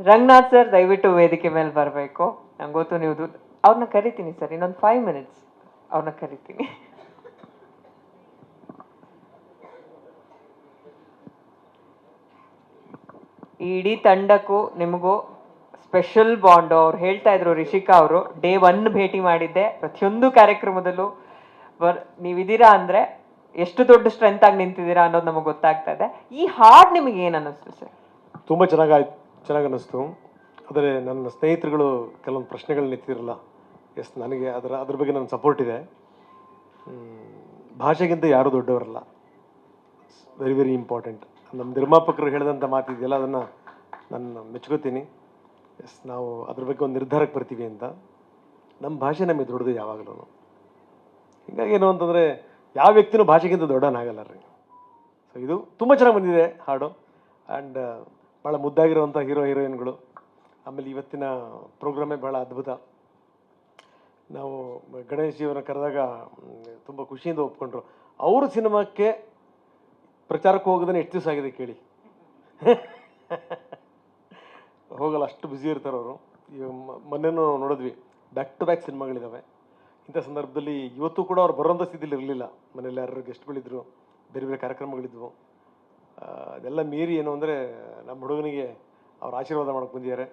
Ranganath sir ದಯವಿಟ್ಟು ವೇದಿಕೆ ಮೇಲೆ ಬರಬೇಕು. ನಂಗೆ ಗೊತ್ತು ನೀವು ಅವ್ರನ್ನ ಕರಿತೀನಿ ಸರ್, ಇನ್ನೊಂದು 5 ಮಿನಿಟ್ಸ್ ಅವ್ರನ್ನ ಕರಿತೀನಿ. ಈ ಇಡೀ ತಂಡಕ್ಕೂ ನಿಮಗೂ ಸ್ಪೆಷಲ್ ಬಾಂಡ್. ಅವ್ರು ಹೇಳ್ತಾ ಇದ್ರು, ರಿಷಿಕಾ ಅವರು ಡೇ 1 ಭೇಟಿ ಮಾಡಿದ್ದೆ, ಪ್ರತಿಯೊಂದು ಕಾರ್ಯಕ್ರಮದಲ್ಲೂ ನೀವಿದ್ದೀರಾ ಅಂದ್ರೆ ಎಷ್ಟು ದೊಡ್ಡ ಸ್ಟ್ರೆಂತ್ ಆಗಿ ನಿಂತಿದ್ದೀರಾ ಅನ್ನೋದು ನಮಗೆ ಗೊತ್ತಾಗ್ತಾ ಇದೆ. ಈ ಹಾಡ್ ನಿಮಗೆ ಏನು ಅನ್ನಿಸ್ತು ಸರ್? ತುಂಬ ಚೆನ್ನಾಗಿ ಅನ್ನಿಸ್ತು. ಆದರೆ ನನ್ನ ಸ್ನೇಹಿತರುಗಳು ಕೆಲವೊಂದು ಪ್ರಶ್ನೆಗಳನ್ನ ಎತ್ತಿರಲ್ಲ. ಎಸ್, ನನಗೆ ಅದ್ರ ಬಗ್ಗೆ ನನ್ನ ಸಪೋರ್ಟ್ ಇದೆ. ಭಾಷೆಗಿಂತ ಯಾರೂ ದೊಡ್ಡವರಲ್ಲ. Very very important. ನಮ್ಮ ನಿರ್ಮಾಪಕರು ಹೇಳಿದಂಥ ಮಾತಿದೆಯಲ್ಲ, ಅದನ್ನು ನಾನು ಮೆಚ್ಕೋತೀನಿ. ಎಸ್, ನಾವು ಅದ್ರ ಬಗ್ಗೆ ಒಂದು ನಿರ್ಧಾರಕ್ಕೆ ಬರ್ತೀವಿ ಅಂತ. ನಮ್ಮ ಭಾಷೆ ನಮಗೆ ದೊಡ್ಡದು ಯಾವಾಗಲೂ. ಹೀಗಾಗಿ ಏನು ಅಂತಂದರೆ ಯಾವ ವ್ಯಕ್ತಿನೂ ಭಾಷೆಗಿಂತ ದೊಡ್ಡವನಾಗಲ್ಲ ರೀ. ಸೊ ಇದು ತುಂಬ ಚೆನ್ನಾಗಿ ಬಂದಿದೆ ಹಾಡು. ಆ್ಯಂಡ್ ಭಾಳ ಮುದ್ದಾಗಿರುವಂಥ ಹೀರೋಯಿನ್ಗಳು. ಆಮೇಲೆ ಇವತ್ತಿನ ಪ್ರೋಗ್ರಾಮೇ ಭಾಳ ಅದ್ಭುತ. ನಾವು ಗಣೇಶ್ ಜಿಯವರನ್ನ ಕರೆದಾಗ ತುಂಬ ಖುಷಿಯಿಂದ ಒಪ್ಕೊಂಡ್ರು. ಅವ್ರ ಸಿನಿಮಾಕ್ಕೆ ಪ್ರಚಾರಕ್ಕೆ ಹೋಗೋದನ್ನ ಎಷ್ಟು ದಿವಸ ಆಗಿದೆ ಕೇಳಿ. ಹೋಗಲ್ಲ, ಅಷ್ಟು ಬ್ಯುಸಿ ಇರ್ತಾರೆ ಅವರು. ಈಗ ಮೊನ್ನೆನೂ ನೋಡಿದ್ವಿ, ಬ್ಯಾಕ್ ಟು ಬ್ಯಾಕ್ ಸಿನಿಮಾಗಳಿದ್ದಾವೆ. ಇಂಥ ಸಂದರ್ಭದಲ್ಲಿ ಇವತ್ತು ಕೂಡ ಅವ್ರು ಬರೋಂಥ ಸ್ಥಿತಿಲಿ ಇರಲಿಲ್ಲ. ಮನೇಲಿ ಯಾರು ಗೆಸ್ಟ್ಗಳಿದ್ರು, ಬೇರೆ ಬೇರೆ ಕಾರ್ಯಕ್ರಮಗಳಿದ್ವು. ಅದೆಲ್ಲ ಮೀರಿ ಏನು ಅಂದರೆ ನಮ್ಮ ಹುಡುಗನಿಗೆ ಅವ್ರು ಆಶೀರ್ವಾದ ಮಾಡೋಕ್ಕೆ ಬಂದಿದ್ದಾರೆ.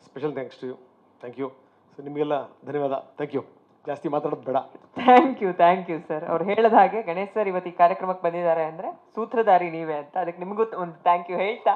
Special thanks to you. Thank you. So ನಿಮಗೆಲ್ಲ ಧನ್ಯವಾದ. Thank you. ಜಾಸ್ತಿ ಮಾತಾಡೋದು ಬೇಡ. Thank you sir. ಅವ್ರು ಹೇಳಿದ ಹಾಗೆ ಗಣೇಶ್ ಸರ್ ಇವತ್ತು ಈ ಕಾರ್ಯಕ್ರಮಕ್ಕೆ ಬಂದಿದ್ದಾರೆ ಅಂದರೆ ಸೂತ್ರಧಾರಿ ನೀವೇ ಅಂತ. ಅದಕ್ಕೆ ನಿಮಗೂ ಒಂದು ಥ್ಯಾಂಕ್ ಯು ಹೇಳ್ತಾ